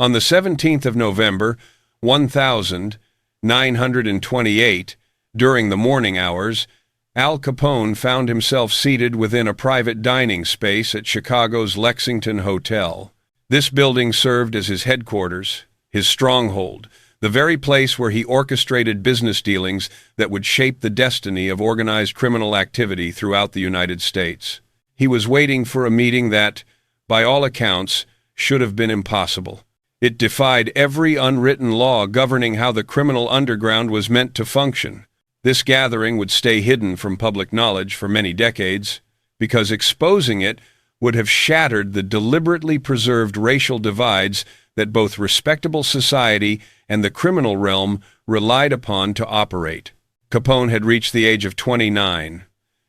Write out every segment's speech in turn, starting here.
On the 17th of November, 1928, during the morning hours, Al Capone found himself seated within a private dining space at Chicago's Lexington Hotel. This building served as his headquarters, his stronghold, the very place where he orchestrated business dealings that would shape the destiny of organized criminal activity throughout the United States. He was waiting for a meeting that, by all accounts, should have been impossible. It defied every unwritten law governing how the criminal underground was meant to function. This gathering would stay hidden from public knowledge for many decades, because exposing it would have shattered the deliberately preserved racial divides that both respectable society and the criminal realm relied upon to operate. Capone had reached the age of 29.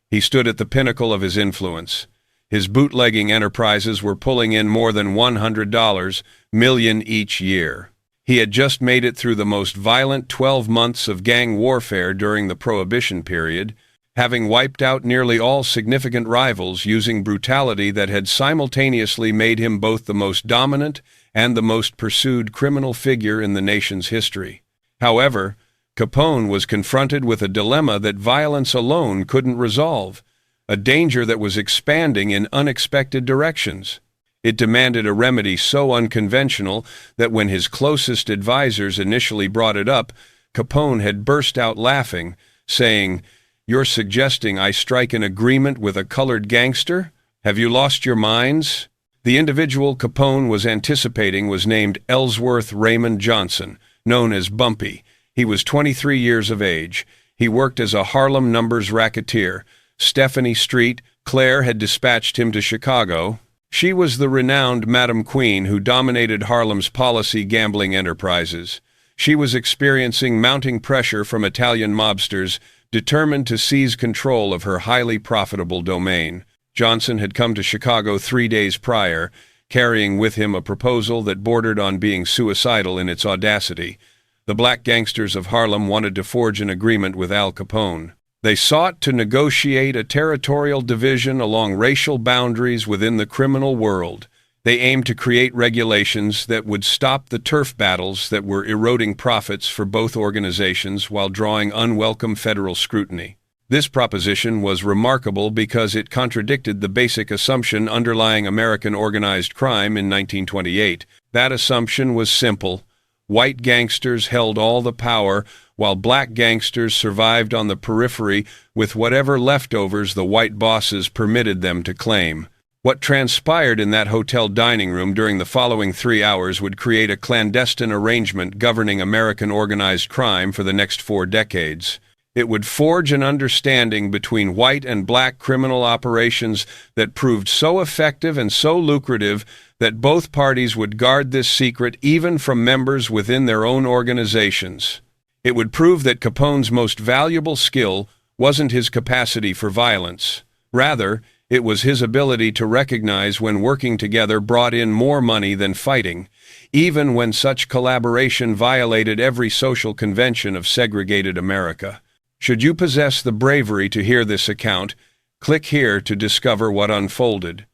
He stood at the pinnacle of his influence. His bootlegging enterprises were pulling in more than $100 million each year. He had just made it through the most violent 12 months of gang warfare during the Prohibition period, having wiped out nearly all significant rivals using brutality that had simultaneously made him both the most dominant and the most pursued criminal figure in the nation's history. However, Capone was confronted with a dilemma that violence alone couldn't resolve, a danger that was expanding in unexpected directions. It demanded a remedy so unconventional that when his closest advisors initially brought it up, Capone had burst out laughing, saying, "You're suggesting I strike an agreement with a colored gangster? Have you lost your minds?" The individual Capone was anticipating was named Ellsworth Raymond Johnson, known as Bumpy. He was 23 years of age. He worked as a Harlem numbers racketeer. Stephanie Street, Claire had dispatched him to Chicago. She was the renowned Madam Queen who dominated Harlem's policy gambling enterprises. She was experiencing mounting pressure from Italian mobsters, determined to seize control of her highly profitable domain. Johnson had come to Chicago 3 days prior, carrying with him a proposal that bordered on being suicidal in its audacity. The black gangsters of Harlem wanted to forge an agreement with Al Capone. They sought to negotiate a territorial division along racial boundaries within the criminal world. They aimed to create regulations that would stop the turf battles that were eroding profits for both organizations while drawing unwelcome federal scrutiny. This proposition was remarkable because it contradicted the basic assumption underlying American organized crime in 1928. That assumption was simple. White gangsters held all the power, while black gangsters survived on the periphery with whatever leftovers the white bosses permitted them to claim. What transpired in that hotel dining room during the following 3 hours would create a clandestine arrangement governing American organized crime for the next 4 decades. It would forge an understanding between white and black criminal operations that proved so effective and so lucrative that both parties would guard this secret even from members within their own organizations. It would prove that Capone's most valuable skill wasn't his capacity for violence. Rather, it was his ability to recognize when working together brought in more money than fighting, even when such collaboration violated every social convention of segregated America. Should you possess the bravery to hear this account, click here to discover what unfolded.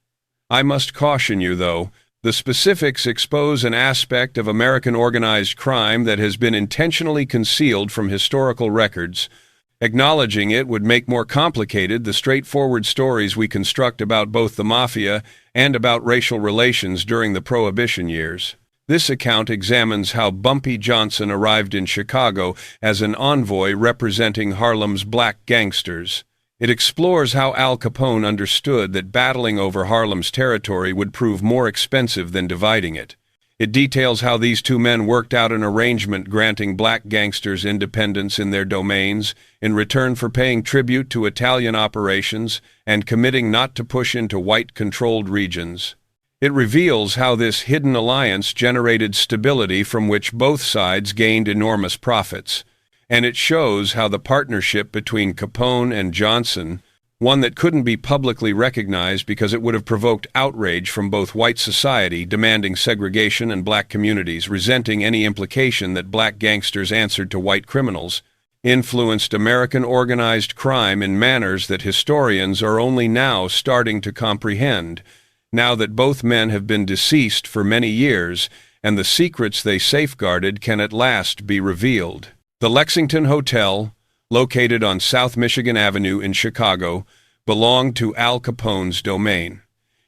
I must caution you, though, the specifics expose an aspect of American organized crime that has been intentionally concealed from historical records. Acknowledging it would make more complicated the straightforward stories we construct about both the mafia and about racial relations during the Prohibition years. This account examines how Bumpy Johnson arrived in Chicago as an envoy representing Harlem's black gangsters. It explores how Al Capone understood that battling over Harlem's territory would prove more expensive than dividing it. It details how these two men worked out an arrangement granting black gangsters independence in their domains in return for paying tribute to Italian operations and committing not to push into white-controlled regions. It reveals how this hidden alliance generated stability from which both sides gained enormous profits. And it shows how the partnership between Capone and Johnson, one that couldn't be publicly recognized because it would have provoked outrage from both white society demanding segregation and black communities resenting any implication that black gangsters answered to white criminals, influenced American organized crime in manners that historians are only now starting to comprehend, now that both men have been deceased for many years and the secrets they safeguarded can at last be revealed. The Lexington Hotel, located on South Michigan Avenue in Chicago, belonged to Al Capone's domain.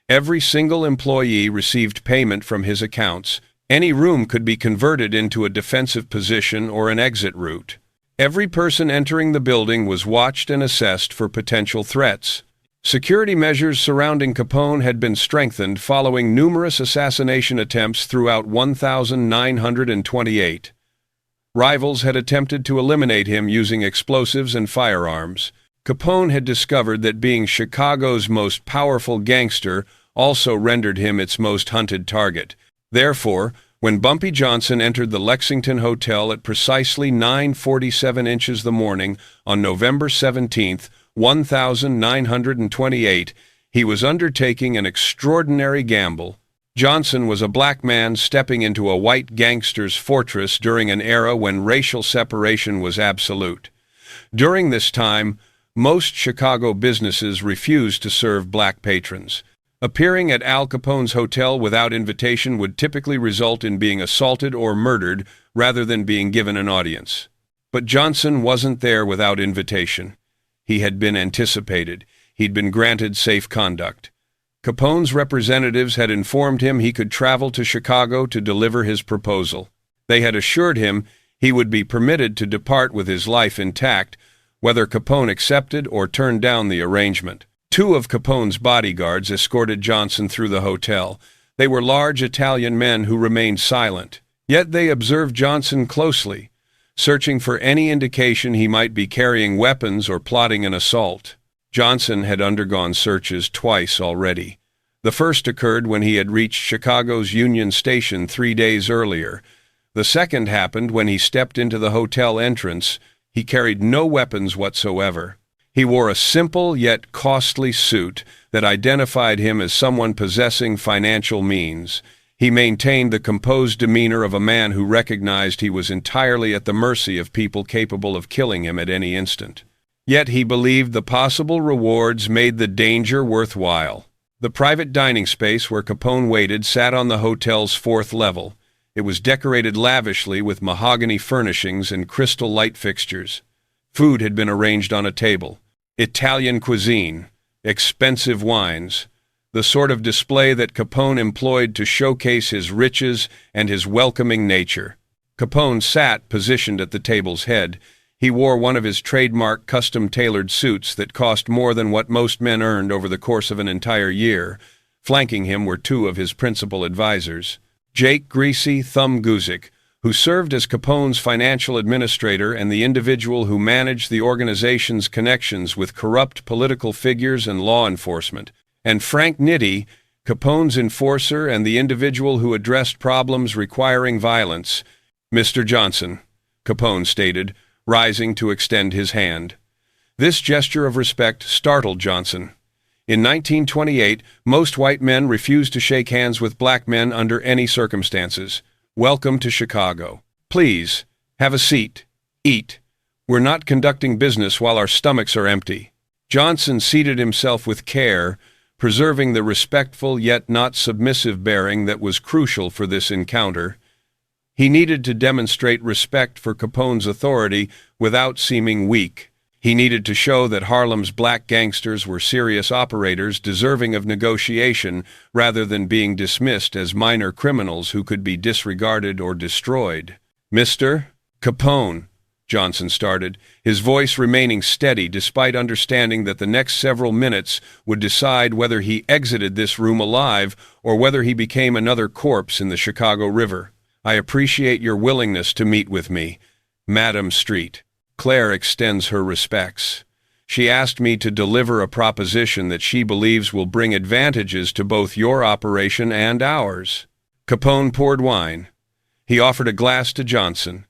Every single employee received payment from his accounts. Any room could be converted into a defensive position or an exit route. Every person entering the building was watched and assessed for potential threats. Security measures surrounding Capone had been strengthened following numerous assassination attempts throughout 1928. Rivals had attempted to eliminate him using explosives and firearms. Capone had discovered that being Chicago's most powerful gangster also rendered him its most hunted target. Therefore, when Bumpy Johnson entered the Lexington Hotel at precisely 9:47 inches the morning on November 17, 1928, he was undertaking an extraordinary gamble. Johnson was a black man stepping into a white gangster's fortress during an era when racial separation was absolute. During this time, most Chicago businesses refused to serve black patrons. Appearing at Al Capone's hotel without invitation would typically result in being assaulted or murdered rather than being given an audience. But Johnson wasn't there without invitation. He had been anticipated. He'd been granted safe conduct. Capone's representatives had informed him he could travel to Chicago to deliver his proposal. They had assured him he would be permitted to depart with his life intact, whether Capone accepted or turned down the arrangement. Two of Capone's bodyguards escorted Johnson through the hotel. They were large Italian men who remained silent. Yet they observed Johnson closely, searching for any indication he might be carrying weapons or plotting an assault. Johnson had undergone searches twice already. The first occurred when he had reached Chicago's Union Station 3 days earlier. The second happened when he stepped into the hotel entrance. He carried no weapons whatsoever. He wore a simple yet costly suit that identified him as someone possessing financial means. He maintained the composed demeanor of a man who recognized he was entirely at the mercy of people capable of killing him at any instant. Yet he believed the possible rewards made the danger worthwhile. The private dining space where Capone waited sat on the hotel's 4th level. It was decorated lavishly with mahogany furnishings and crystal light fixtures. Food had been arranged on a table. Italian cuisine, expensive wines, the sort of display that Capone employed to showcase his riches and his welcoming nature. Capone sat positioned at the table's head. He wore one of his trademark custom-tailored suits that cost more than what most men earned over the course of an entire year. Flanking him were two of his principal advisors, Jake Greasy Thumb Guzik, who served as Capone's financial administrator and the individual who managed the organization's connections with corrupt political figures and law enforcement, and Frank Nitti, Capone's enforcer and the individual who addressed problems requiring violence. "Mr. Johnson," Capone stated, rising to extend his hand. This gesture of respect startled Johnson. In 1928, most white men refused to shake hands with black men under any circumstances. "Welcome to Chicago. Please, have a seat. Eat. We're not conducting business while our stomachs are empty." Johnson seated himself with care, preserving the respectful yet not submissive bearing that was crucial for this encounter. He needed to demonstrate respect for Capone's authority without seeming weak. He needed to show that Harlem's black gangsters were serious operators deserving of negotiation rather than being dismissed as minor criminals who could be disregarded or destroyed. "Mr. Capone," Johnson started, his voice remaining steady despite understanding that the next several minutes would decide whether he exited this room alive or whether he became another corpse in the Chicago River. "I appreciate your willingness to meet with me. Madam Street. Claire extends her respects. She asked me to deliver a proposition that she believes will bring advantages to both your operation and ours." Capone poured wine. He offered a glass to Johnson.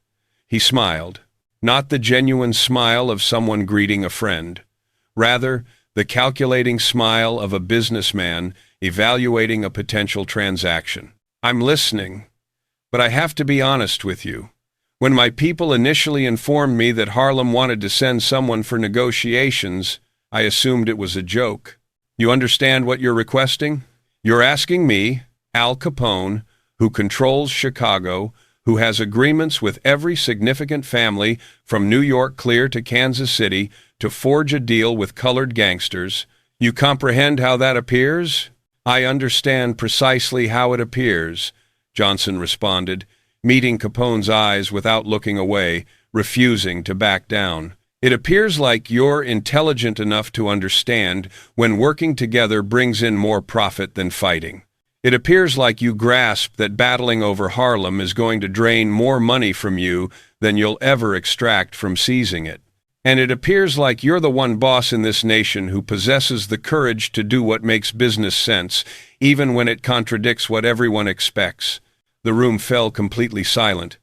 He smiled, not the genuine smile of someone greeting a friend. Rather, the calculating smile of a businessman evaluating a potential transaction. "I'm listening. But I have to be honest with you. When my people initially informed me that Harlem wanted to send someone for negotiations, I assumed it was a joke. You understand what you're requesting? You're asking me, Al Capone, who controls Chicago, who has agreements with every significant family from New York clear to Kansas City to forge a deal with colored gangsters. You comprehend how that appears? I understand precisely how it appears, Johnson responded, meeting Capone's eyes without looking away, refusing to back down. It appears like you're intelligent enough to understand when working together brings in more profit than fighting. It appears like you grasp that battling over Harlem is going to drain more money from you than you'll ever extract from seizing it. And it appears like you're the one boss in this nation who possesses the courage to do what makes business sense, even when it contradicts what everyone expects. The room fell completely silent.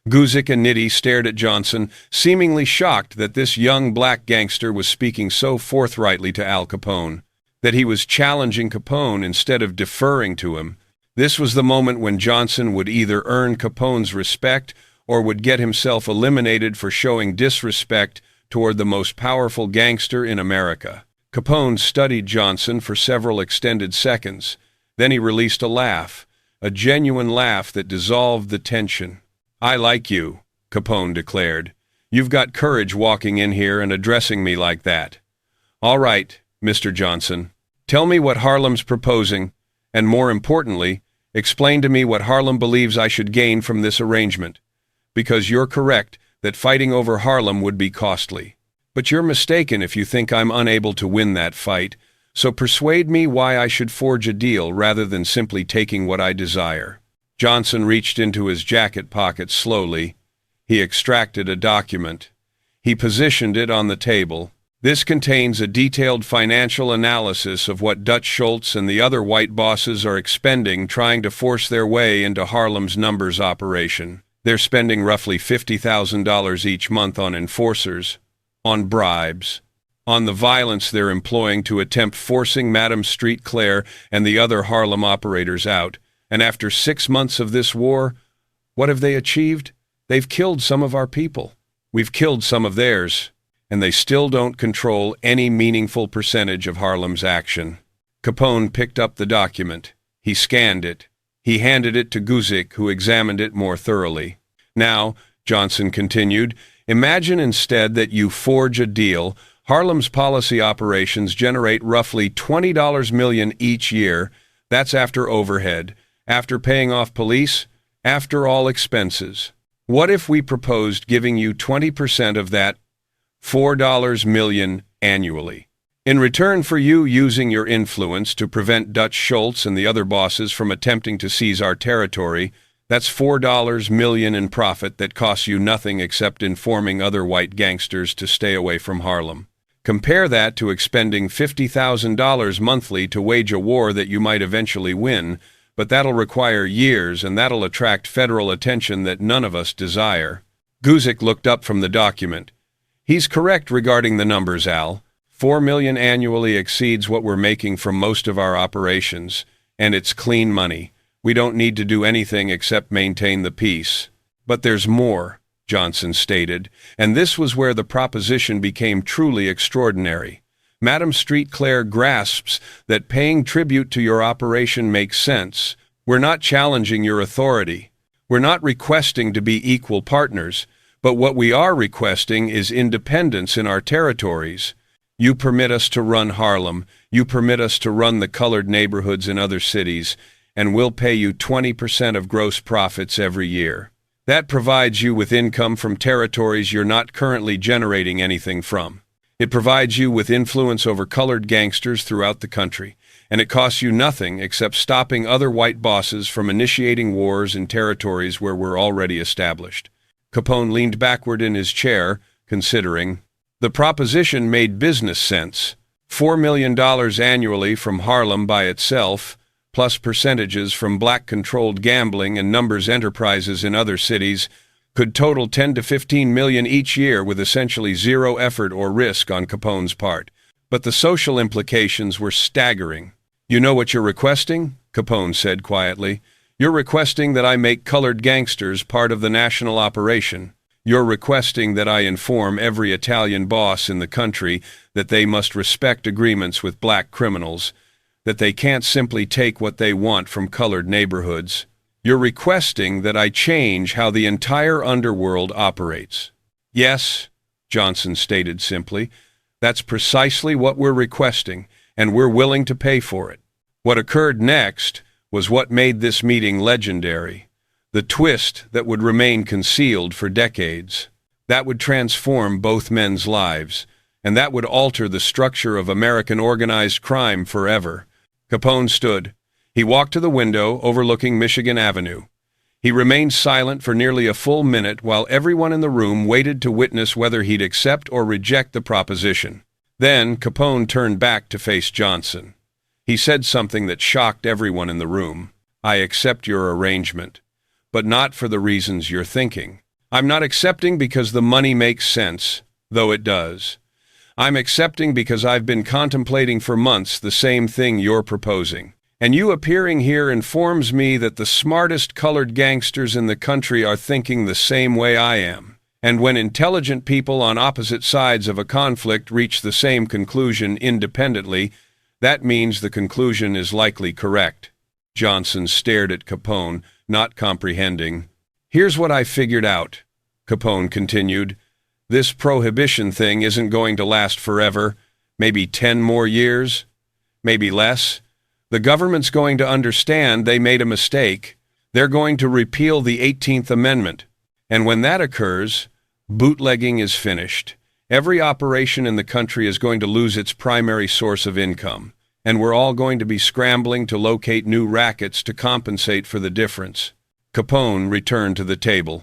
Guzik and Nitti stared at Johnson, seemingly shocked that this young black gangster was speaking so forthrightly to Al Capone, that he was challenging Capone instead of deferring to him. This was the moment when Johnson would either earn Capone's respect or would get himself eliminated for showing disrespect toward the most powerful gangster in America. Capone studied Johnson for several extended seconds. Then he released a laugh, a genuine laugh that dissolved the tension. I like you, Capone declared. You've got courage walking in here and addressing me like that. All right, Mr. Johnson. Tell me what Harlem's proposing, and more importantly, explain to me what Harlem believes I should gain from this arrangement. Because you're correct that fighting over Harlem would be costly. But you're mistaken if you think I'm unable to win that fight, so persuade me why I should forge a deal rather than simply taking what I desire. Johnson reached into his jacket pocket slowly. He extracted a document. He positioned it on the table. This contains a detailed financial analysis of what Dutch Schultz and the other white bosses are expending trying to force their way into Harlem's numbers operation. They're spending roughly $50,000 each month on enforcers, on bribes, on the violence they're employing to attempt forcing Madame Street Claire and the other Harlem operators out. And after 6 months of this war, what have they achieved? They've killed some of our people. We've killed some of theirs. And they still don't control any meaningful percentage of Harlem's action. Capone picked up the document. He scanned it. He handed it to Guzik, who examined it more thoroughly. Now, Johnson continued, imagine instead that you forge a deal. Harlem's policy operations generate roughly $20 million each year. That's after overhead, after paying off police, after all expenses. What if we proposed giving you 20% of that $4 million annually? In return for you using your influence to prevent Dutch Schultz and the other bosses from attempting to seize our territory, that's $4 million in profit that costs you nothing except informing other white gangsters to stay away from Harlem. Compare that to expending $50,000 monthly to wage a war that you might eventually win, but that'll require years and that'll attract federal attention that none of us desire. Guzik looked up from the document. He's correct regarding the numbers, Al. $4 million annually exceeds what we're making from most of our operations, and it's clean money. We don't need to do anything except maintain the peace. But there's more, Johnson stated, and this was where the proposition became truly extraordinary. Madame Street Claire grasps that paying tribute to your operation makes sense. We're not challenging your authority. We're not requesting to be equal partners, but what we are requesting is independence in our territories. You permit us to run Harlem, you permit us to run the colored neighborhoods in other cities, and we'll pay you 20% of gross profits every year. That provides you with income from territories you're not currently generating anything from. It provides you with influence over colored gangsters throughout the country, and it costs you nothing except stopping other white bosses from initiating wars in territories where we're already established. Capone leaned backward in his chair, considering. The proposition made business sense. $4 million annually from Harlem by itself, plus percentages from black-controlled gambling and numbers enterprises in other cities, could total 10 to 15 million each year with essentially zero effort or risk on Capone's part. But the social implications were staggering. You know what you're requesting? Capone said quietly. You're requesting that I make colored gangsters part of the national operation. You're requesting that I inform every Italian boss in the country that they must respect agreements with black criminals, that they can't simply take what they want from colored neighborhoods. You're requesting that I change how the entire underworld operates. Yes, Johnson stated simply. That's precisely what we're requesting, and we're willing to pay for it. What occurred next was what made this meeting legendary. The twist that would remain concealed for decades. That would transform both men's lives, and that would alter the structure of American organized crime forever. Capone stood. He walked to the window overlooking Michigan Avenue. He remained silent for nearly a full minute while everyone in the room waited to witness whether he'd accept or reject the proposition. Then Capone turned back to face Johnson. He said something that shocked everyone in the room. I accept your arrangement, but not for the reasons you're thinking. I'm not accepting because the money makes sense, though it does. I'm accepting because I've been contemplating for months the same thing you're proposing. And you appearing here informs me that the smartest colored gangsters in the country are thinking the same way I am. And when intelligent people on opposite sides of a conflict reach the same conclusion independently, that means the conclusion is likely correct. Johnson stared at Capone, not comprehending. Here's what I figured out, Capone continued. This prohibition thing isn't going to last forever, maybe 10 more years, maybe less. The government's going to understand they made a mistake. They're going to repeal the 18th Amendment. And when that occurs, bootlegging is finished. Every operation in the country is going to lose its primary source of income, and we're all going to be scrambling to locate new rackets to compensate for the difference. Capone returned to the table.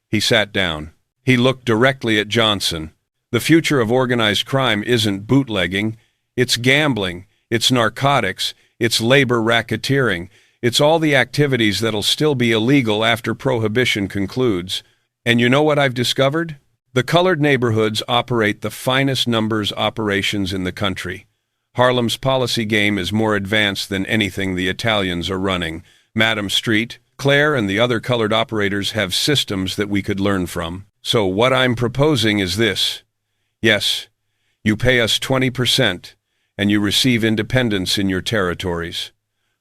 He sat down. He looked directly at Johnson. The future of organized crime isn't bootlegging. It's gambling. It's narcotics. It's labor racketeering. It's all the activities that'll still be illegal after prohibition concludes. And you know what I've discovered? The colored neighborhoods operate the finest numbers operations in the country. Harlem's policy game is more advanced than anything the Italians are running. Madam Street, Claire, and the other colored operators have systems that we could learn from. So what I'm proposing is this. Yes, you pay us 20%, and you receive independence in your territories.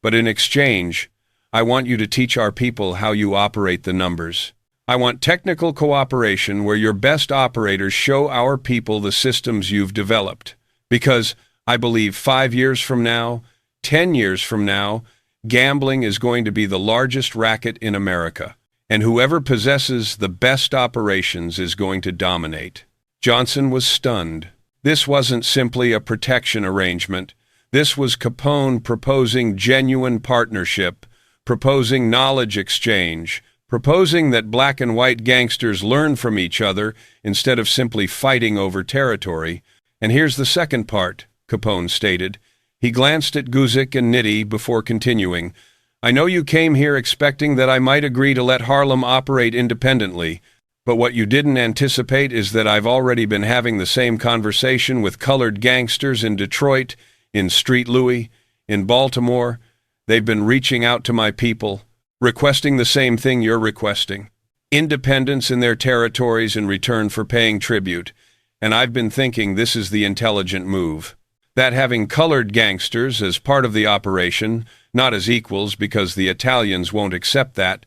But in exchange, I want you to teach our people how you operate the numbers. I want technical cooperation where your best operators show our people the systems you've developed. Because I believe 5 years from now, 10 years from now, gambling is going to be the largest racket in America. And whoever possesses the best operations is going to dominate. Johnson was stunned. This wasn't simply a protection arrangement. This was Capone proposing genuine partnership, proposing knowledge exchange, proposing that black and white gangsters learn from each other instead of simply fighting over territory. And here's the second part, Capone stated. He glanced at Guzik and Nitti before continuing. I know you came here expecting that I might agree to let Harlem operate independently, but what you didn't anticipate is that I've already been having the same conversation with colored gangsters in Detroit, in Street Louis, in Baltimore. They've been reaching out to my people, requesting the same thing you're requesting, independence in their territories in return for paying tribute, and I've been thinking this is the intelligent move. That having colored gangsters as part of the operation, not as equals because the Italians won't accept that,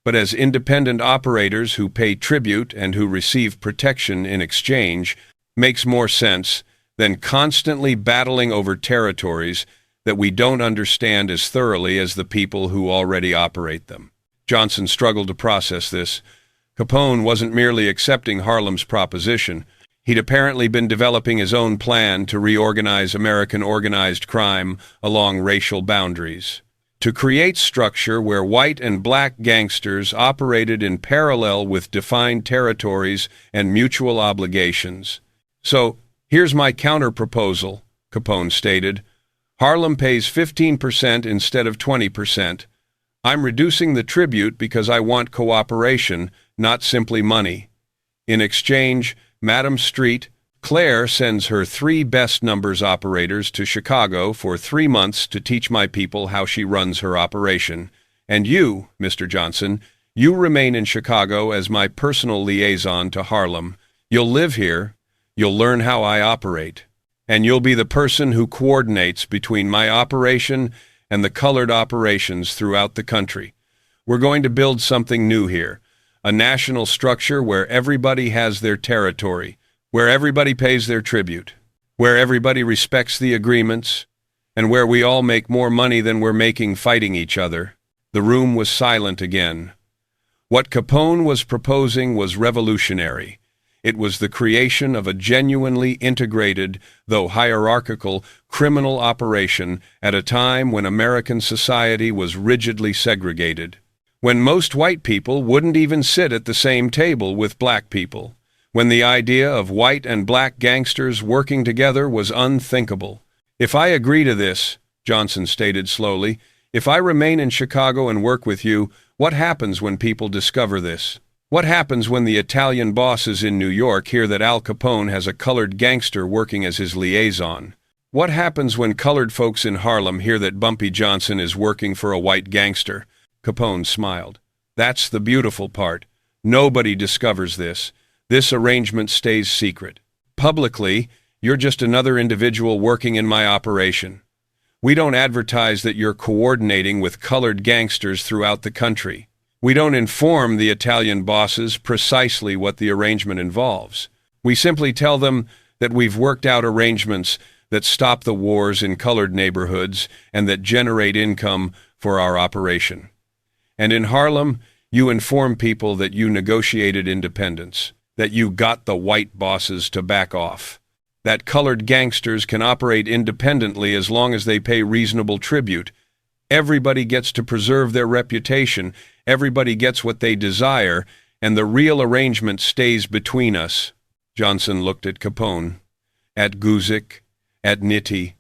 but as independent operators who pay tribute and who receive protection in exchange, makes more sense than constantly battling over territories that we don't understand as thoroughly as the people who already operate them. Johnson struggled to process this. Capone wasn't merely accepting Harlem's proposition. He'd apparently been developing his own plan to reorganize American organized crime along racial boundaries, to create structure where white and black gangsters operated in parallel with defined territories and mutual obligations. So, here's my counter-proposal, Capone stated. Harlem pays 15% instead of 20%. I'm reducing the tribute because I want cooperation, not simply money. In exchange, Madam Street, Claire sends her 3 best numbers operators to Chicago for 3 months to teach my people how she runs her operation. And you, Mr. Johnson, you remain in Chicago as my personal liaison to Harlem. You'll live here, you'll learn how I operate, and you'll be the person who coordinates between my operation and the colored operations throughout the country. We're going to build something new here, a national structure where everybody has their territory, where everybody pays their tribute, where everybody respects the agreements, and where we all make more money than we're making fighting each other." The room was silent again. What Capone was proposing was revolutionary. It was the creation of a genuinely integrated, though hierarchical, criminal operation at a time when American society was rigidly segregated, when most white people wouldn't even sit at the same table with black people, when the idea of white and black gangsters working together was unthinkable. "If I agree to this," Johnson stated slowly, "if I remain in Chicago and work with you, what happens when people discover this? What happens when the Italian bosses in New York hear that Al Capone has a colored gangster working as his liaison? What happens when colored folks in Harlem hear that Bumpy Johnson is working for a white gangster?" Capone smiled. "That's the beautiful part. Nobody discovers this. This arrangement stays secret. Publicly, you're just another individual working in my operation. We don't advertise that you're coordinating with colored gangsters throughout the country. We don't inform the Italian bosses precisely what the arrangement involves. We simply tell them that we've worked out arrangements that stop the wars in colored neighborhoods and that generate income for our operation. And in Harlem, you inform people that you negotiated independence, that you got the white bosses to back off, that colored gangsters can operate independently as long as they pay reasonable tribute. Everybody gets to preserve their reputation, everybody gets what they desire, and the real arrangement stays between us." Johnson looked at Capone, at Guzik, at Nitti,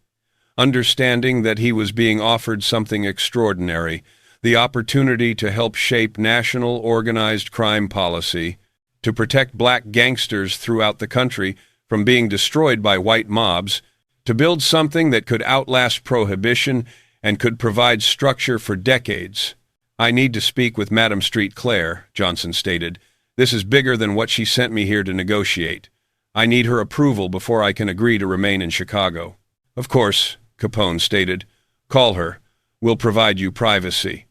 understanding that he was being offered something extraordinary, the opportunity to help shape national organized crime policy, to protect black gangsters throughout the country from being destroyed by white mobs, to build something that could outlast prohibition and could provide structure for decades. "I need to speak with Madame Street Claire," Johnson stated. "This is bigger than what she sent me here to negotiate. I need her approval before I can agree to remain in Chicago." "Of course," Capone stated. "Call her. We'll provide you privacy."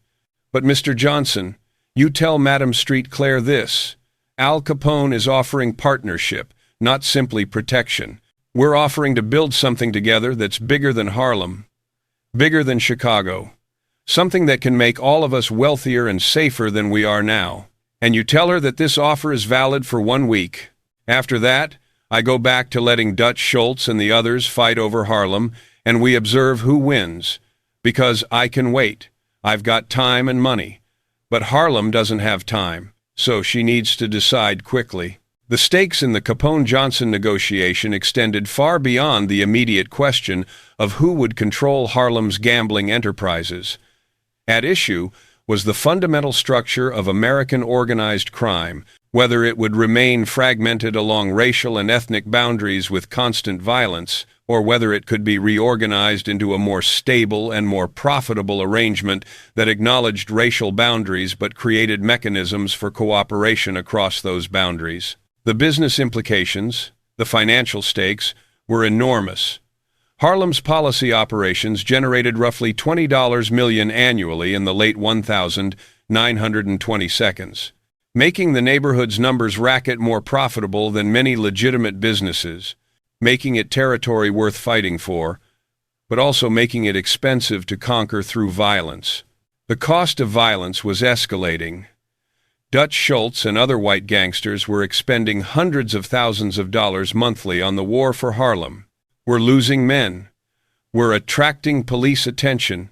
"But Mr. Johnson, you tell Madame Street Claire this. Al Capone is offering partnership, not simply protection. We're offering to build something together that's bigger than Harlem, bigger than Chicago, something that can make all of us wealthier and safer than we are now. And you tell her that this offer is valid for 1 week. After that, I go back to letting Dutch Schultz and the others fight over Harlem, and we observe who wins. Because I can wait. I've got time and money. But Harlem doesn't have time, so she needs to decide quickly." The stakes in the Capone-Johnson negotiation extended far beyond the immediate question of who would control Harlem's gambling enterprises. At issue was the fundamental structure of American organized crime, whether it would remain fragmented along racial and ethnic boundaries with constant violence, or whether it could be reorganized into a more stable and more profitable arrangement that acknowledged racial boundaries but created mechanisms for cooperation across those boundaries. The business implications, the financial stakes, were enormous. Harlem's policy operations generated roughly $20 million annually in the late 1920s, making the neighborhood's numbers racket more profitable than many legitimate businesses, making it territory worth fighting for, but also making it expensive to conquer through violence. The cost of violence was escalating. Dutch Schultz and other white gangsters were expending hundreds of thousands of dollars monthly on the war for Harlem. We're losing men. We're attracting police attention.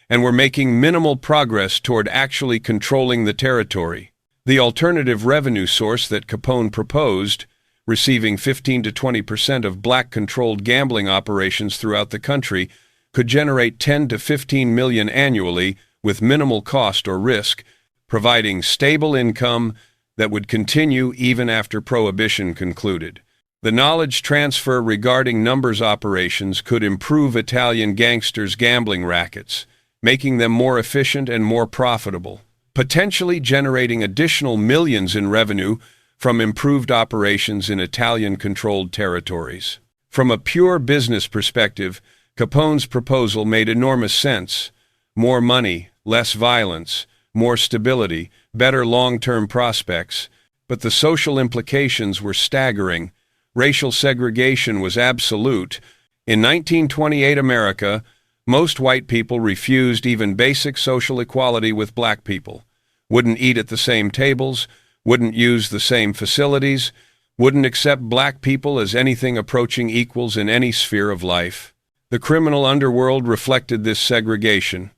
And we're making minimal progress toward actually controlling the territory. The alternative revenue source that Capone proposed, receiving 15 to 20% of black-controlled gambling operations throughout the country, could generate 10 to 15 million annually with minimal cost or risk, providing stable income that would continue even after Prohibition concluded. The knowledge transfer regarding numbers operations could improve Italian gangsters' gambling rackets, making them more efficient and more profitable, potentially generating additional millions in revenue from improved operations in Italian-controlled territories. From a pure business perspective, Capone's proposal made enormous sense. More money, less violence, more stability, better long-term prospects. But the social implications were staggering. Racial segregation was absolute. In 1928 America, most white people refused even basic social equality with black people, wouldn't eat at the same tables, wouldn't use the same facilities, wouldn't accept black people as anything approaching equals in any sphere of life. The criminal underworld reflected this segregation.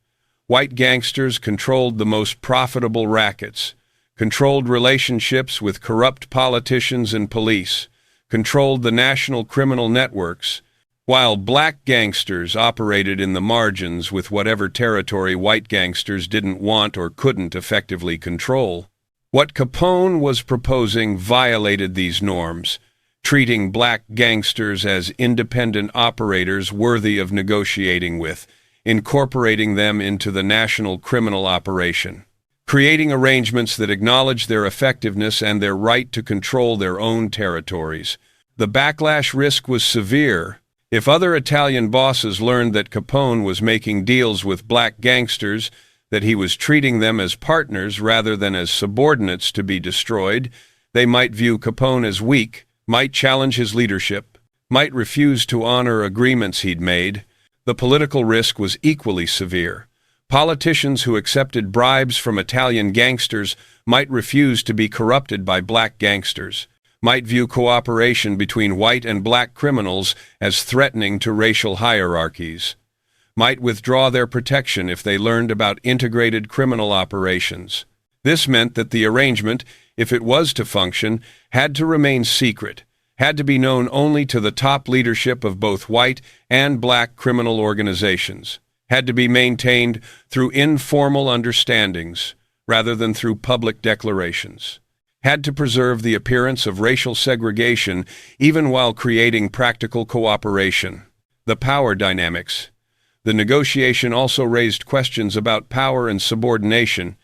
White gangsters controlled the most profitable rackets, controlled relationships with corrupt politicians and police, controlled the national criminal networks, while black gangsters operated in the margins with whatever territory white gangsters didn't want or couldn't effectively control. What Capone was proposing violated these norms, treating black gangsters as independent operators worthy of negotiating with, incorporating them into the national criminal operation, creating arrangements that acknowledge their effectiveness and their right to control their own territories. The backlash risk was severe. If other Italian bosses learned that Capone was making deals with black gangsters, that he was treating them as partners rather than as subordinates to be destroyed, they might view Capone as weak, might challenge his leadership, might refuse to honor agreements he'd made. The political risk was equally severe. Politicians who accepted bribes from Italian gangsters might refuse to be corrupted by black gangsters, might view cooperation between white and black criminals as threatening to racial hierarchies, might withdraw their protection if they learned about integrated criminal operations. This meant that the arrangement, if it was to function, had to remain secret, had to be known only to the top leadership of both white and black criminal organizations, had to be maintained through informal understandings rather than through public declarations, had to preserve the appearance of racial segregation even while creating practical cooperation. The power dynamics. The negotiation also raised questions about power and subordination.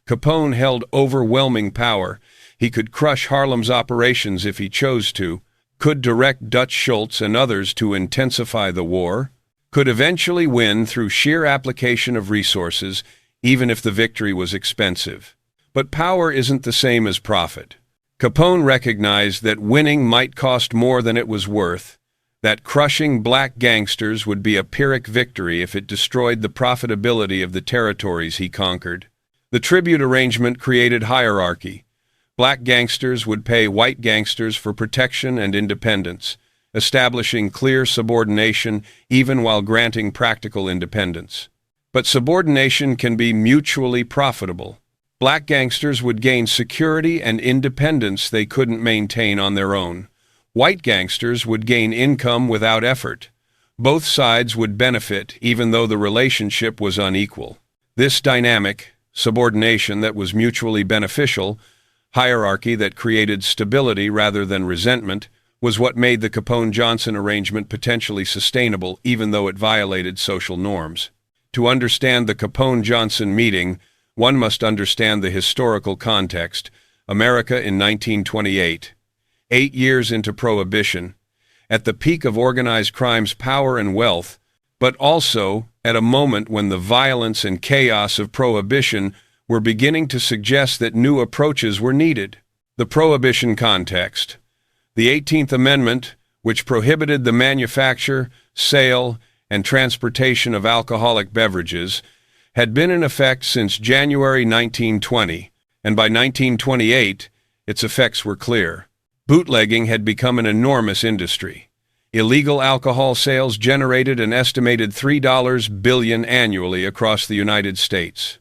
Capone held overwhelming power. He could crush Harlem's operations if he chose to, could direct Dutch Schultz and others to intensify the war, could eventually win through sheer application of resources, even if the victory was expensive. But power isn't the same as profit. Capone recognized that winning might cost more than it was worth, that crushing black gangsters would be a Pyrrhic victory if it destroyed the profitability of the territories he conquered. The tribute arrangement created hierarchy. Black gangsters would pay white gangsters for protection and independence, establishing clear subordination even while granting practical independence. But subordination can be mutually profitable. Black gangsters would gain security and independence they couldn't maintain on their own. White gangsters would gain income without effort. Both sides would benefit even though the relationship was unequal. This dynamic, subordination that was mutually beneficial, hierarchy that created stability rather than resentment, was what made the Capone-Johnson arrangement potentially sustainable even though it violated social norms. To understand the Capone-Johnson meeting, one must understand the historical context. America in 1928. 8 years into Prohibition, at the peak of organized crime's power and wealth, but also at a moment when the violence and chaos of Prohibition were beginning to suggest that new approaches were needed. The Prohibition context. The 18th Amendment, which prohibited the manufacture, sale, and transportation of alcoholic beverages, had been in effect since January 1920, and by 1928, its effects were clear. Bootlegging had become an enormous industry. Illegal alcohol sales generated an estimated $3 billion annually across the United States,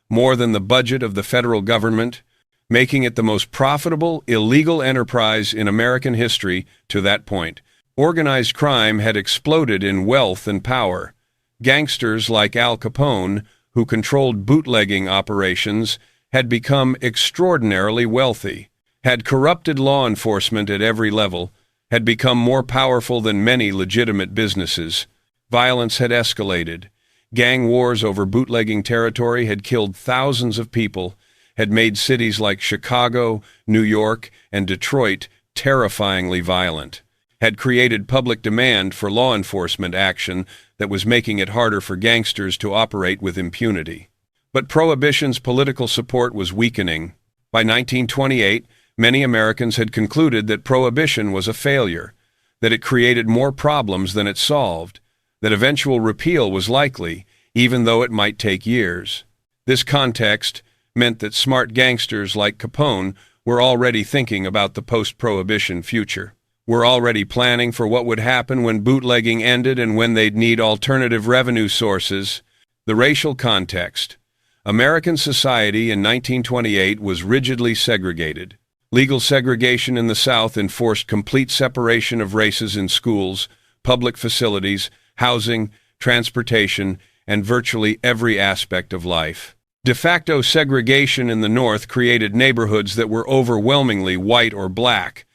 more than the budget of the federal government, making it the most profitable illegal enterprise in American history to that point. Organized crime had exploded in wealth and power. Gangsters like Al Capone, who controlled bootlegging operations, had become extraordinarily wealthy, had corrupted law enforcement at every level, had become more powerful than many legitimate businesses. Violence had escalated. Gang wars over bootlegging territory had killed thousands of people, had made cities like Chicago, New York, and Detroit terrifyingly violent, had created public demand for law enforcement action that was making it harder for gangsters to operate with impunity. But Prohibition's political support was weakening. By 1928, many Americans had concluded that Prohibition was a failure, that it created more problems than it solved, that eventual repeal was likely, even though it might take years. This context meant that smart gangsters like Capone were already thinking about the post-Prohibition future. Were already planning for what would happen when bootlegging ended and when they'd need alternative revenue sources. The racial context. American society in 1928 was rigidly segregated. Legal segregation in the South enforced complete separation of races in schools, public facilities, housing, transportation, and virtually every aspect of life. De facto segregation in the North created neighborhoods that were overwhelmingly white or black,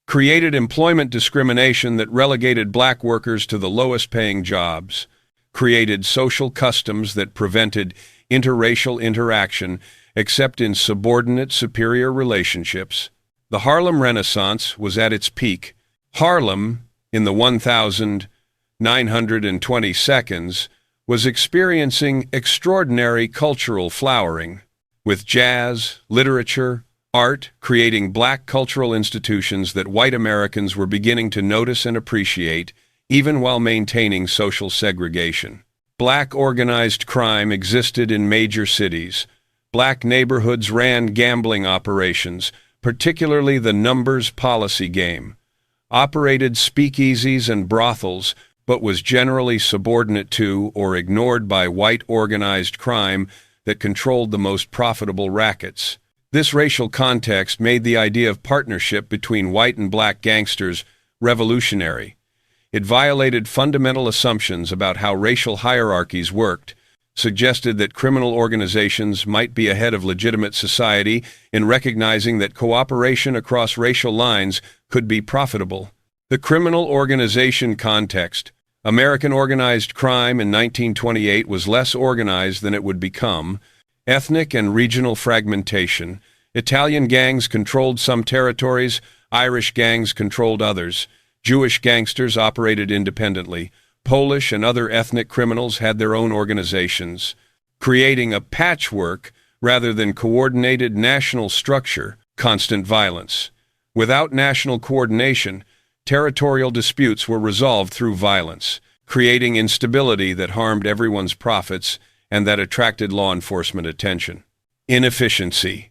created employment discrimination that relegated black workers to the lowest-paying jobs, created social customs that prevented interracial interaction except in subordinate superior relationships. The Harlem Renaissance was at its peak. Harlem, in the 1,920 seconds, was experiencing extraordinary cultural flowering, with jazz, literature, art creating black cultural institutions that white Americans were beginning to notice and appreciate, even while maintaining social segregation. Black organized crime existed in major cities. Black neighborhoods ran gambling operations, particularly the numbers policy game, operated speakeasies and brothels, but was generally subordinate to or ignored by white organized crime that controlled the most profitable rackets. This racial context made the idea of partnership between white and black gangsters revolutionary. It violated fundamental assumptions about how racial hierarchies worked, suggested that criminal organizations might be ahead of legitimate society in recognizing that cooperation across racial lines could be profitable. The criminal organization context. American organized crime in 1928 was less organized than it would become. Ethnic and regional fragmentation. Italian gangs controlled some territories, Irish gangs controlled others. Jewish gangsters operated independently. Polish and other ethnic criminals had their own organizations, creating a patchwork rather than coordinated national structure. Constant violence. Without national coordination, territorial disputes were resolved through violence, creating instability that harmed everyone's profits and that attracted law enforcement attention. Inefficiency.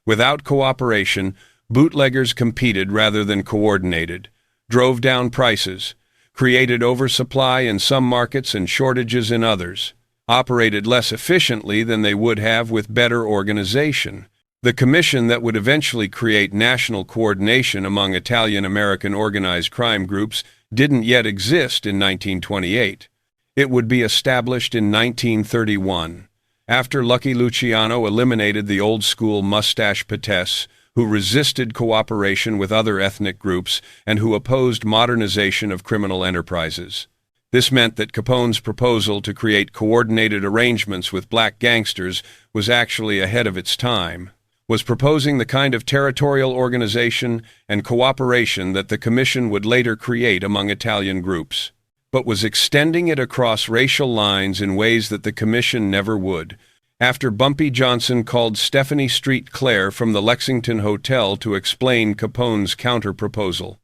Without cooperation, bootleggers competed rather than coordinated, drove down prices, created oversupply in some markets and shortages in others, operated less efficiently than they would have with better organization. The commission that would eventually create national coordination among Italian-American organized crime groups didn't yet exist in 1928. It would be established in 1931, after Lucky Luciano eliminated the old-school mustache Patesse, who resisted cooperation with other ethnic groups and who opposed modernization of criminal enterprises. This meant that Capone's proposal to create coordinated arrangements with black gangsters was actually ahead of its time, was proposing the kind of territorial organization and cooperation that the Commission would later create among Italian groups, but was extending it across racial lines in ways that the Commission never would. After Bumpy Johnson called Stephanie Street Clare from the Lexington Hotel to explain Capone's counter-proposal.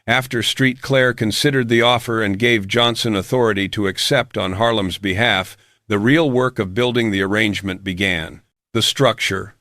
After Street Clare considered the offer and gave Johnson authority to accept on Harlem's behalf, the real work of building the arrangement began. The structure.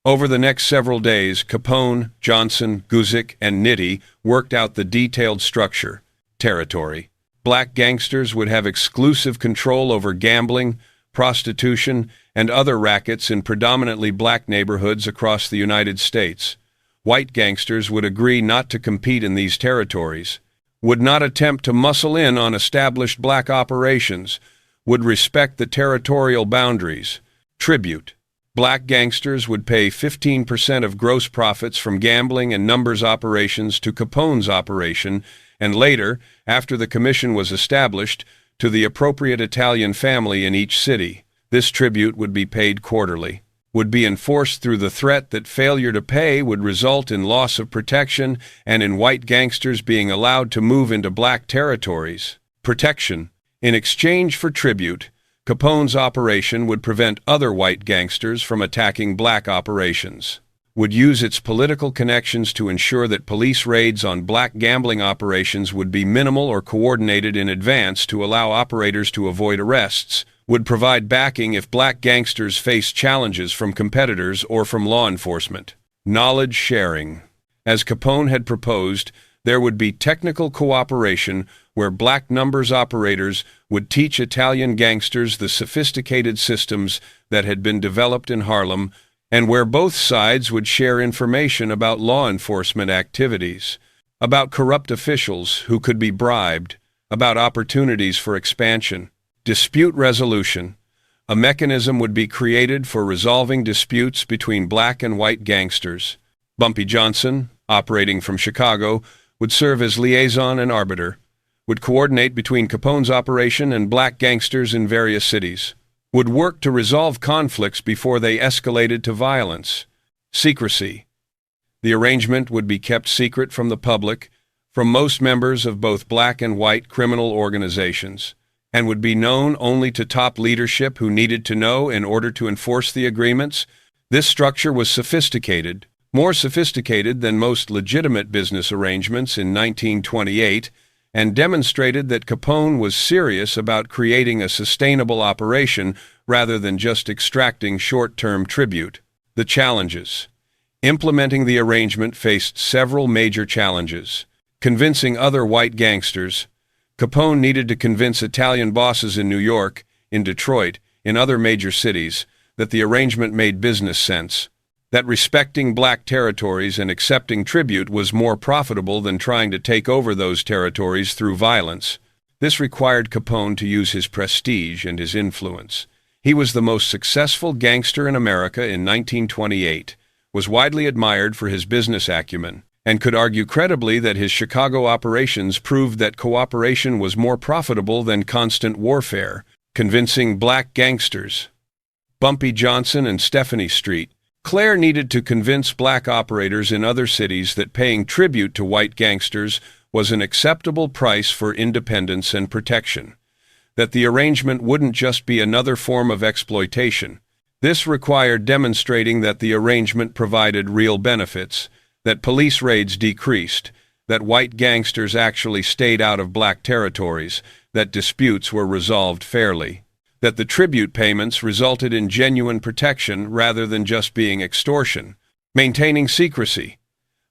Over the next several days, Capone, Johnson, Guzik, and Nitti worked out the detailed structure. Territory. Black gangsters would have exclusive control over gambling, prostitution, and other rackets in predominantly black neighborhoods across the United States. White gangsters would agree not to compete in these territories, would not attempt to muscle in on established black operations, would respect the territorial boundaries. Tribute. Black gangsters would pay 15% of gross profits from gambling and numbers operations to Capone's operation, and later, after the commission was established, to the appropriate Italian family in each city. This tribute would be paid quarterly, would be enforced through the threat that failure to pay would result in loss of protection and in white gangsters being allowed to move into black territories. Protection. In exchange for tribute, Capone's operation would prevent other white gangsters from attacking black operations, would use its political connections to ensure that police raids on black gambling operations would be minimal or coordinated in advance to allow operators to avoid arrests, would provide backing if black gangsters faced challenges from competitors or from law enforcement. Knowledge sharing. As Capone had proposed, there would be technical cooperation where black numbers operators would teach Italian gangsters the sophisticated systems that had been developed in Harlem, and where both sides would share information about law enforcement activities, about corrupt officials who could be bribed, about opportunities for expansion. Dispute resolution. A mechanism would be created for resolving disputes between black and white gangsters. Bumpy Johnson, operating from Chicago, would serve as liaison and arbiter, would coordinate between Capone's operation and black gangsters in various cities, would work to resolve conflicts before they escalated to violence. Secrecy. The arrangement would be kept secret from the public, from most members of both black and white criminal organizations, and would be known only to top leadership who needed to know in order to enforce the agreements. This structure was sophisticated, more sophisticated than most legitimate business arrangements in 1928, and demonstrated that Capone was serious about creating a sustainable operation rather than just extracting short-term tribute. The challenges. Implementing the arrangement faced several major challenges. Convincing other white gangsters. Capone needed to convince Italian bosses in New York, in Detroit, in other major cities, that the arrangement made business sense, that respecting black territories and accepting tribute was more profitable than trying to take over those territories through violence. This required Capone to use his prestige and his influence. He was the most successful gangster in America in 1928, was widely admired for his business acumen, and could argue credibly that his Chicago operations proved that cooperation was more profitable than constant warfare. Convincing black gangsters. Bumpy Johnson and Stephanie Street. Claire needed to convince black operators in other cities that paying tribute to white gangsters was an acceptable price for independence and protection, that the arrangement wouldn't just be another form of exploitation. This required demonstrating that the arrangement provided real benefits, that police raids decreased, that white gangsters actually stayed out of black territories, that disputes were resolved fairly, that the tribute payments resulted in genuine protection rather than just being extortion. Maintaining secrecy.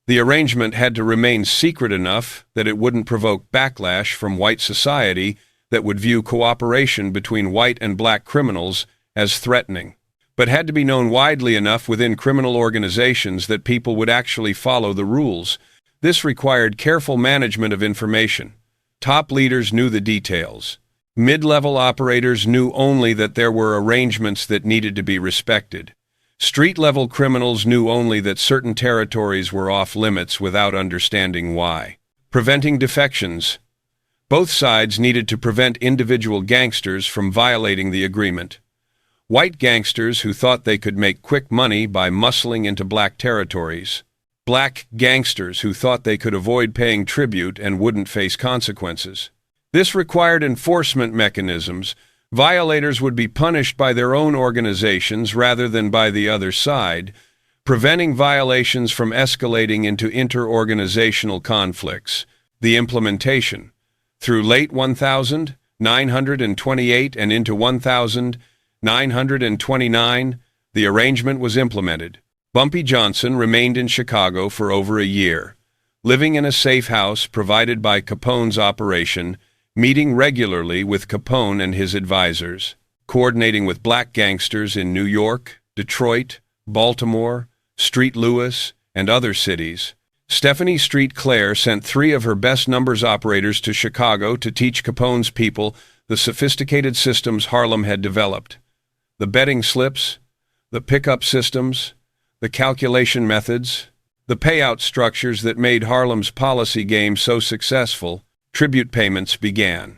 The arrangement had to remain secret enough that it wouldn't provoke backlash from white society that would view cooperation between white and black criminals as threatening, but had to be known widely enough within criminal organizations that people would actually follow the rules. This required careful management of information. Top leaders knew the details. Mid-level operators knew only that there were arrangements that needed to be respected. Street-level criminals knew only that certain territories were off-limits without understanding why. Preventing defections. Both sides needed to prevent individual gangsters from violating the agreement. White gangsters who thought they could make quick money by muscling into black territories. Black gangsters who thought they could avoid paying tribute and wouldn't face consequences. This required enforcement mechanisms. Violators would be punished by their own organizations rather than by the other side, preventing violations from escalating into inter-organizational conflicts. The implementation. Through late 1928 and into 1929, the arrangement was implemented. Bumpy Johnson remained in Chicago for over a year, living in a safe house provided by Capone's operation, meeting regularly with Capone and his advisors, coordinating with black gangsters in New York, Detroit, Baltimore, St. Louis, and other cities. Stephanie Street Claire sent 3 of her best numbers operators to Chicago to teach Capone's people the sophisticated systems Harlem had developed. The betting slips, the pickup systems, the calculation methods, the payout structures that made Harlem's policy game so successful. Tribute payments began.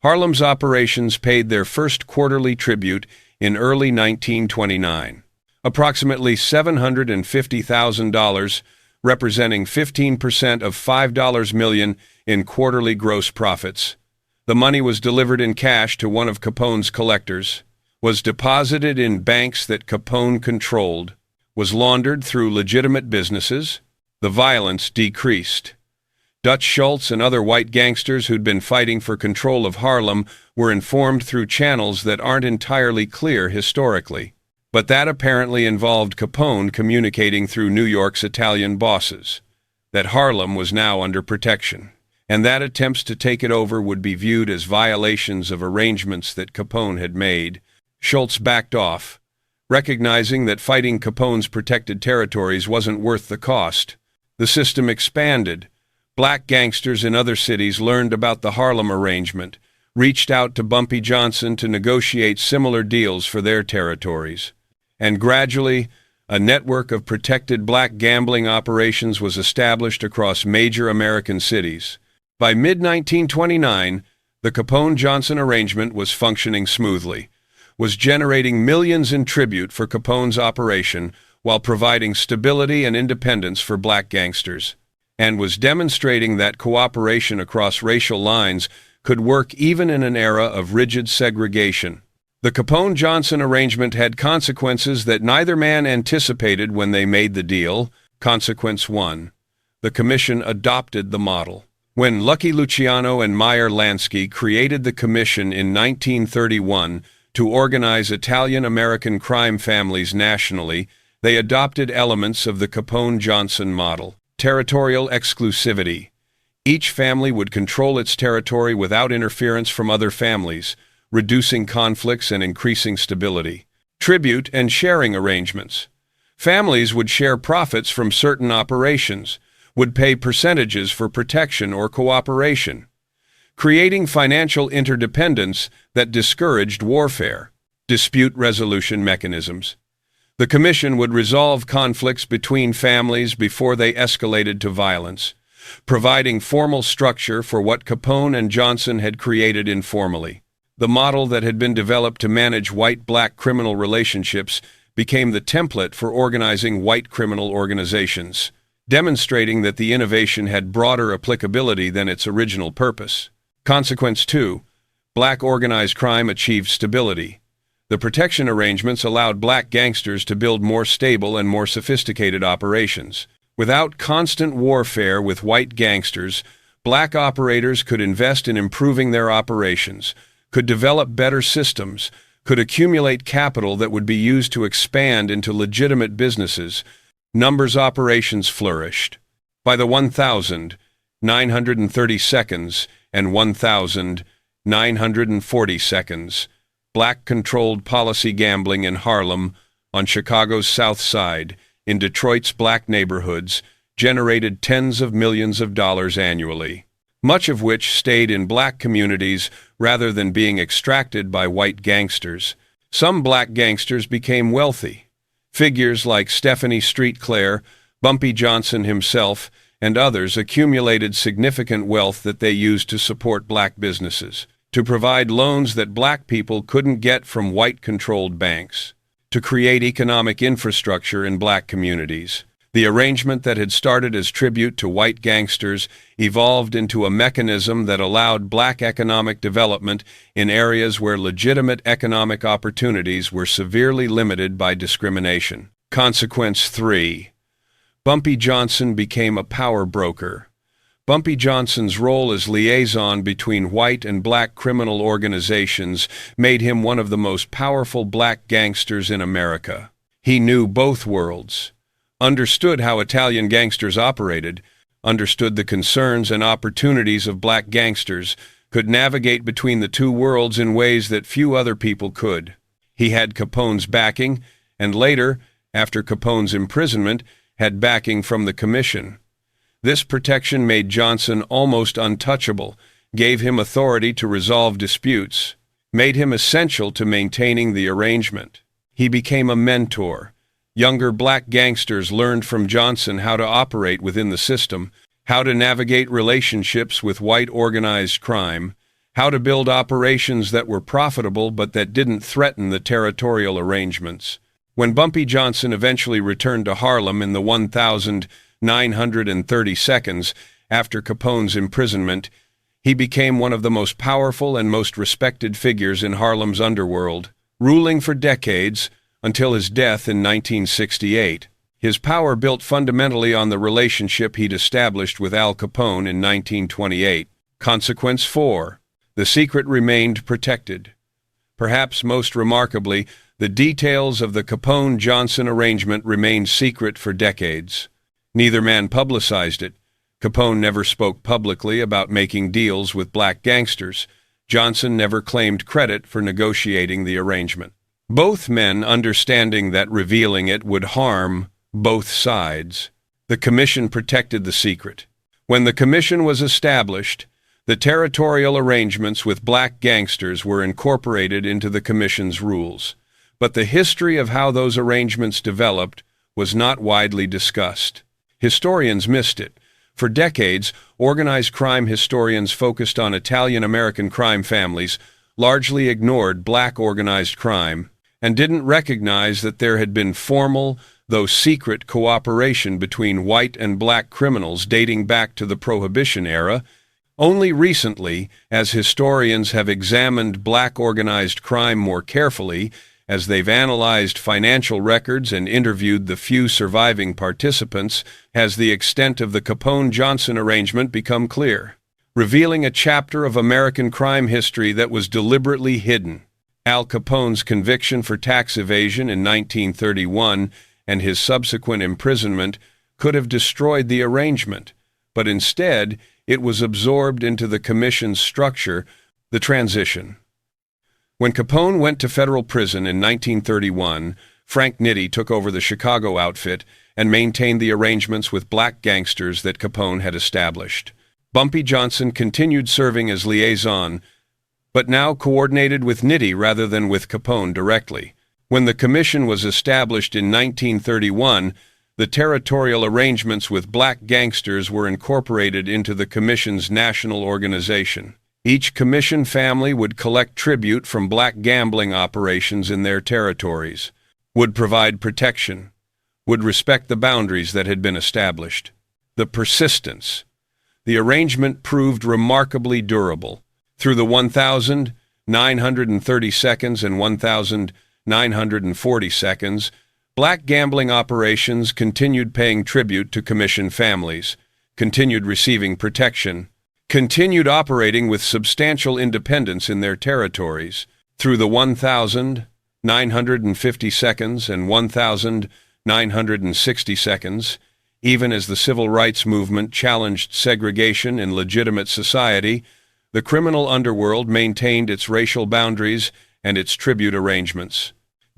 Harlem's operations paid their first quarterly tribute in early 1929, approximately $750,000, representing 15% of $5 million in quarterly gross profits. The money was delivered in cash to one of Capone's collectors, was deposited in banks that Capone controlled, was laundered through legitimate businesses. The violence decreased. Dutch Schultz and other white gangsters who'd been fighting for control of Harlem were informed through channels that aren't entirely clear historically. But that apparently involved Capone communicating through New York's Italian bosses that Harlem was now under protection, and that attempts to take it over would be viewed as violations of arrangements that Capone had made. Schultz backed off, recognizing that fighting Capone's protected territories wasn't worth the cost. The system expanded. Black gangsters in other cities learned about the Harlem arrangement, reached out to Bumpy Johnson to negotiate similar deals for their territories. And gradually, a network of protected black gambling operations was established across major American cities. By mid-1929, the Capone-Johnson arrangement was functioning smoothly, was generating millions in tribute for Capone's operation while providing stability and independence for black gangsters, and was demonstrating that cooperation across racial lines could work even in an era of rigid segregation. The Capone-Johnson arrangement had consequences that neither man anticipated when they made the deal. Consequence 1. The Commission adopted the model. When Lucky Luciano and Meyer Lansky created the Commission in 1931 to organize Italian-American crime families nationally, they adopted elements of the Capone-Johnson model. Territorial exclusivity. Each family would control its territory without interference from other families, reducing conflicts and increasing stability. Tribute and sharing arrangements. Families would share profits from certain operations, would pay percentages for protection or cooperation, creating financial interdependence that discouraged warfare. Dispute resolution mechanisms. The Commission would resolve conflicts between families before they escalated to violence, providing formal structure for what Capone and Johnson had created informally. The model that had been developed to manage white-black criminal relationships became the template for organizing white criminal organizations, demonstrating that the innovation had broader applicability than its original purpose. Consequence 2. Black organized crime achieved stability. The protection arrangements allowed black gangsters to build more stable and more sophisticated operations. Without constant warfare with white gangsters, black operators could invest in improving their operations, could develop better systems, could accumulate capital that would be used to expand into legitimate businesses. Numbers operations flourished. By the 1,932nd and 1,940nd, black-controlled policy gambling in Harlem, on Chicago's South Side, in Detroit's black neighborhoods, generated tens of millions of dollars annually, much of which stayed in black communities rather than being extracted by white gangsters. Some black gangsters became wealthy. Figures like Stephanie Street Claire, Bumpy Johnson himself, and others accumulated significant wealth that they used to support black businesses, to provide loans that black people couldn't get from white-controlled banks, to create economic infrastructure in black communities. The arrangement that had started as tribute to white gangsters evolved into a mechanism that allowed black economic development in areas where legitimate economic opportunities were severely limited by discrimination. Consequence 3. Bumpy Johnson became a power broker. Bumpy Johnson's role as liaison between white and black criminal organizations made him one of the most powerful black gangsters in America. He knew both worlds, understood how Italian gangsters operated, understood the concerns and opportunities of black gangsters, could navigate between the two worlds in ways that few other people could. He had Capone's backing, and later, after Capone's imprisonment, had backing from the Commission. This protection made Johnson almost untouchable, gave him authority to resolve disputes, made him essential to maintaining the arrangement. He became a mentor. Younger black gangsters learned from Johnson how to operate within the system, how to navigate relationships with white organized crime, how to build operations that were profitable but that didn't threaten the territorial arrangements. When Bumpy Johnson eventually returned to Harlem in the 1,932nd after Capone's imprisonment, He became one of the most powerful and most respected figures in Harlem's underworld, ruling for decades until his death in 1968. His power built fundamentally on the relationship he'd established with Al Capone in 1928. Consequence 4. The secret remained protected. Perhaps most remarkably, the details of the Capone-Johnson arrangement remained secret for decades. Neither man publicized it. Capone never spoke publicly about making deals with black gangsters. Johnson never claimed credit for negotiating the arrangement. Both men understanding that revealing it would harm both sides. The commission protected the secret. When the commission was established, the territorial arrangements with black gangsters were incorporated into the commission's rules. But the history of how those arrangements developed was not widely discussed. Historians missed it. For decades, organized crime historians focused on Italian-American crime families, largely ignored black organized crime, and didn't recognize that there had been formal, though secret, cooperation between white and black criminals dating back to the Prohibition era. Only recently, as historians have examined black organized crime more carefully, as they've analyzed financial records and interviewed the few surviving participants, has the extent of the Capone-Johnson arrangement become clear, revealing a chapter of American crime history that was deliberately hidden. Al Capone's conviction for tax evasion in 1931 and his subsequent imprisonment could have destroyed the arrangement, but instead it was absorbed into the commission's structure. The transition. When Capone went to federal prison in 1931, Frank Nitti took over the Chicago outfit and maintained the arrangements with black gangsters that Capone had established. Bumpy Johnson continued serving as liaison, but now coordinated with Nitti rather than with Capone directly. When the commission was established in 1931, the territorial arrangements with black gangsters were incorporated into the commission's national organization. Each commission family would collect tribute from black gambling operations in their territories, would provide protection, would respect the boundaries that had been established. The persistence. The arrangement proved remarkably durable. Through the 1,930 seconds and 1,940 seconds, black gambling operations continued paying tribute to commission families, continued receiving protection, continued operating with substantial independence in their territories. Through the 1,950 seconds and 1,960 seconds, even as the civil rights movement challenged segregation in legitimate society, the criminal underworld maintained its racial boundaries and its tribute arrangements,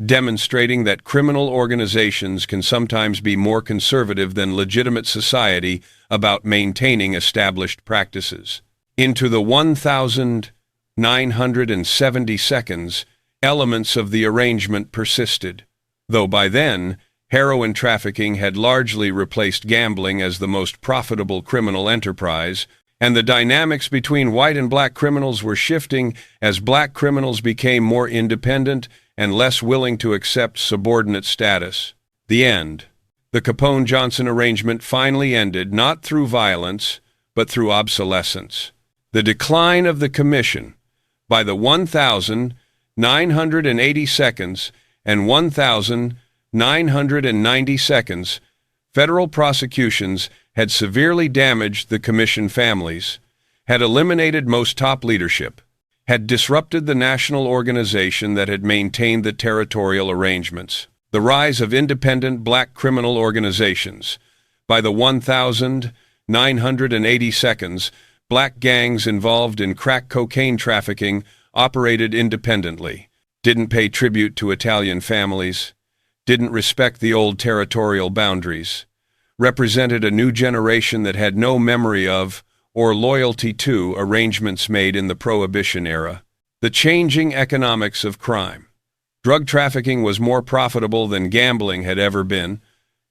demonstrating that criminal organizations can sometimes be more conservative than legitimate society about maintaining established practices. Into the 1,970 seconds, elements of the arrangement persisted, though by then, heroin trafficking had largely replaced gambling as the most profitable criminal enterprise, and the dynamics between white and black criminals were shifting as black criminals became more independent and less willing to accept subordinate status. The end. The Capone-Johnson arrangement finally ended not through violence, but through obsolescence. The decline of the commission. By the 1,980 seconds and 1,990 seconds, federal prosecutions had severely damaged the commission families, had eliminated most top leadership, had disrupted the national organization that had maintained the territorial arrangements. The rise of independent black criminal organizations. By the 1,980 seconds, black gangs involved in crack cocaine trafficking operated independently, didn't pay tribute to Italian families, didn't respect the old territorial boundaries, represented a new generation that had no memory of or loyalty to arrangements made in the Prohibition era. The changing economics of crime. Drug trafficking was more profitable than gambling had ever been,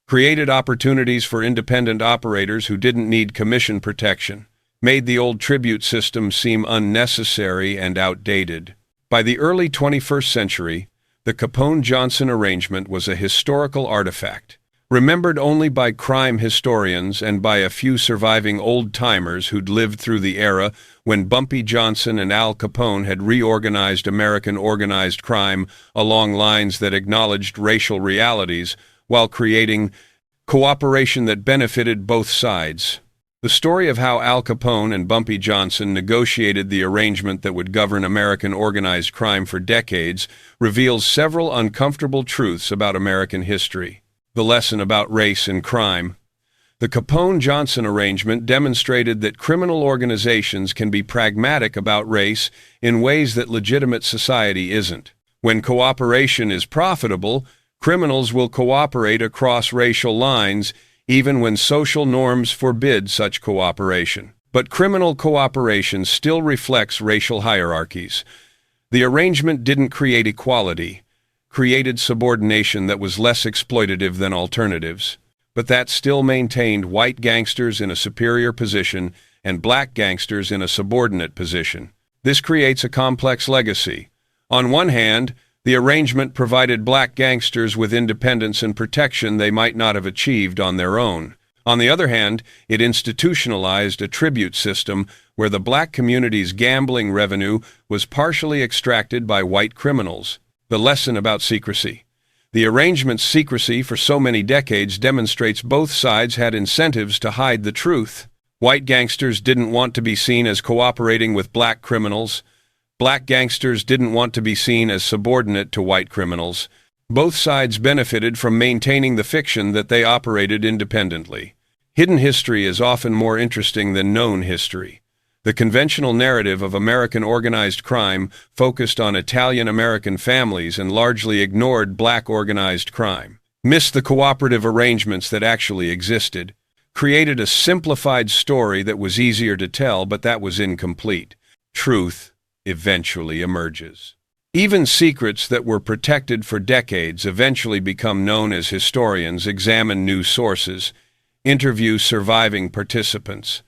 created opportunities for independent operators who didn't need commission protection, made the old tribute system seem unnecessary and outdated. By the early 21st century, the Capone-Johnson arrangement was a historical artifact, remembered only by crime historians and by a few surviving old-timers who'd lived through the era when Bumpy Johnson and Al Capone had reorganized American organized crime along lines that acknowledged racial realities while creating cooperation that benefited both sides. The story of how Al Capone and Bumpy Johnson negotiated the arrangement that would govern American organized crime for decades reveals several uncomfortable truths about American history. The lesson about race and crime. The Capone-Johnson arrangement demonstrated that criminal organizations can be pragmatic about race in ways that legitimate society isn't. When cooperation is profitable, criminals will cooperate across racial lines, even when social norms forbid such cooperation. But criminal cooperation still reflects racial hierarchies. The arrangement didn't create equality, created subordination that was less exploitative than alternatives, but that still maintained white gangsters in a superior position and black gangsters in a subordinate position. This creates a complex legacy. On one hand, the arrangement provided black gangsters with independence and protection they might not have achieved on their own. On the other hand, it institutionalized a tribute system where the black community's gambling revenue was partially extracted by white criminals. The lesson about secrecy. The arrangement's secrecy for so many decades demonstrates both sides had incentives to hide the truth. White gangsters didn't want to be seen as cooperating with black criminals. Black gangsters didn't want to be seen as subordinate to white criminals. Both sides benefited from maintaining the fiction that they operated independently. Hidden history is often more interesting than known history. The conventional narrative of American organized crime focused on Italian-American families and largely ignored black organized crime, missed the cooperative arrangements that actually existed, created a simplified story that was easier to tell, but that was incomplete. Truth eventually emerges. Even secrets that were protected for decades eventually become known as historians examine new sources, interview surviving participants,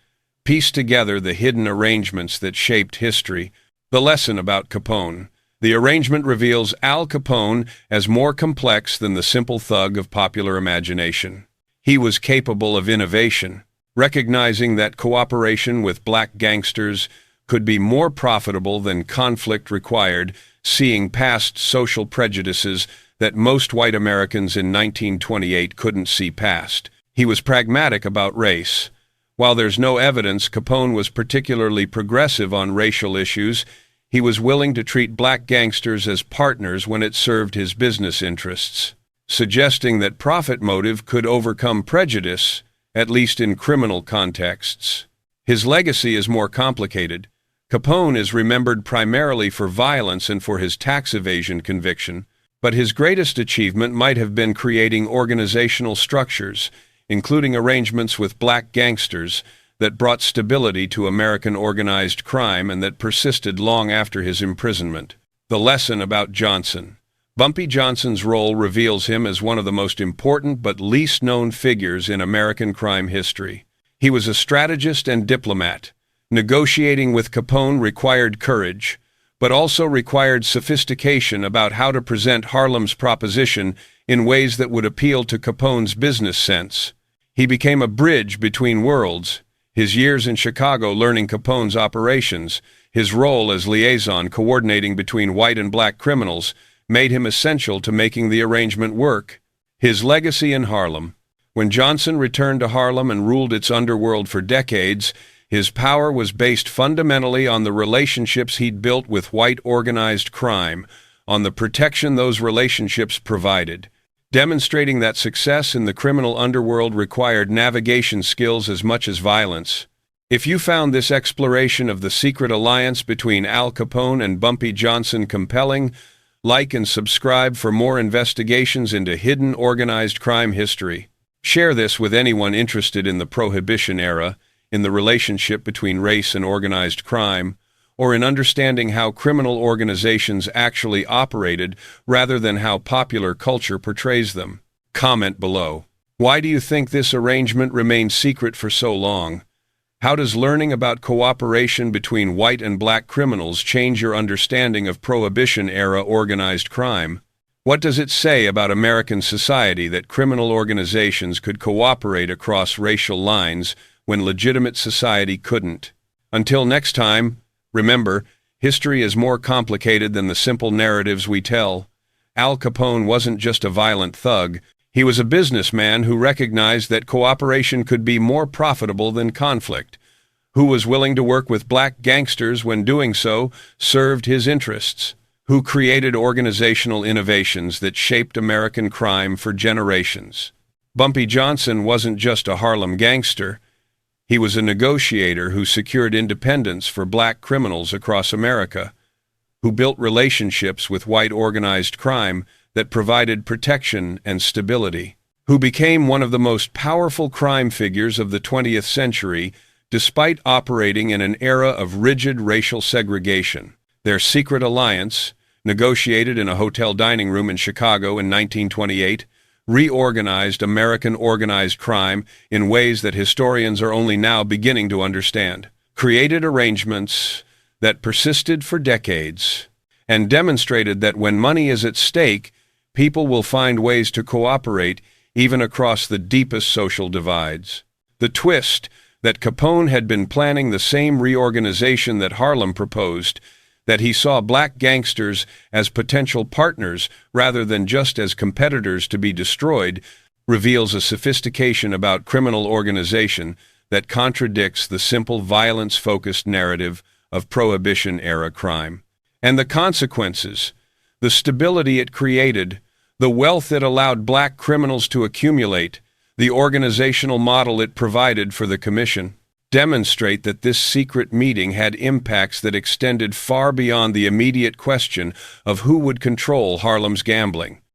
piece together the hidden arrangements that shaped history. The lesson about Capone. The arrangement reveals Al Capone as more complex than the simple thug of popular imagination. He was capable of innovation, recognizing that cooperation with black gangsters could be more profitable than conflict required, seeing past social prejudices that most white Americans in 1928 couldn't see past. He was pragmatic about race. While there's no evidence Capone was particularly progressive on racial issues, he was willing to treat black gangsters as partners when it served his business interests, suggesting that profit motive could overcome prejudice, at least in criminal contexts. His legacy is more complicated. Capone is remembered primarily for violence and for his tax evasion conviction, but his greatest achievement might have been creating organizational structures, including arrangements with black gangsters, that brought stability to American organized crime and that persisted long after his imprisonment. The lesson about Johnson. Bumpy Johnson's role reveals him as one of the most important but least known figures in American crime history. He was a strategist and diplomat. Negotiating with Capone required courage, but also required sophistication about how to present Harlem's proposition in ways that would appeal to Capone's business sense. He became a bridge between worlds. His years in Chicago learning Capone's operations, his role as liaison coordinating between white and black criminals, made him essential to making the arrangement work. His legacy in Harlem. When Johnson returned to Harlem and ruled its underworld for decades, his power was based fundamentally on the relationships he'd built with white organized crime, on the protection those relationships provided, demonstrating that success in the criminal underworld required navigation skills as much as violence. If you found this exploration of the secret alliance between Al Capone and Bumpy Johnson compelling, like and subscribe for more investigations into hidden organized crime history. Share this with anyone interested in the Prohibition era, in the relationship between race and organized crime, or in understanding how criminal organizations actually operated rather than how popular culture portrays them. Comment below. Why do you think this arrangement remained secret for so long? How does learning about cooperation between white and black criminals change your understanding of Prohibition-era organized crime? What does it say about American society that criminal organizations could cooperate across racial lines when legitimate society couldn't? Until next time, remember, history is more complicated than the simple narratives we tell. Al Capone wasn't just a violent thug. He was a businessman who recognized that cooperation could be more profitable than conflict, who was willing to work with black gangsters when doing so served his interests, who created organizational innovations that shaped American crime for generations. Bumpy Johnson wasn't just a Harlem gangster. He was a negotiator who secured independence for black criminals across America, who built relationships with white organized crime that provided protection and stability, who became one of the most powerful crime figures of the 20th century despite operating in an era of rigid racial segregation. Their secret alliance, negotiated in a hotel dining room in Chicago in 1928, reorganized American organized crime in ways that historians are only now beginning to understand, created arrangements that persisted for decades, and demonstrated that when money is at stake, people will find ways to cooperate even across the deepest social divides. The twist, that Capone had been planning the same reorganization that Harlem proposed, that he saw black gangsters as potential partners rather than just as competitors to be destroyed, reveals a sophistication about criminal organization that contradicts the simple violence-focused narrative of Prohibition-era crime. And the consequences, the stability it created, the wealth it allowed black criminals to accumulate, the organizational model it provided for the commission, demonstrate that this secret meeting had impacts that extended far beyond the immediate question of who would control Harlem's gambling.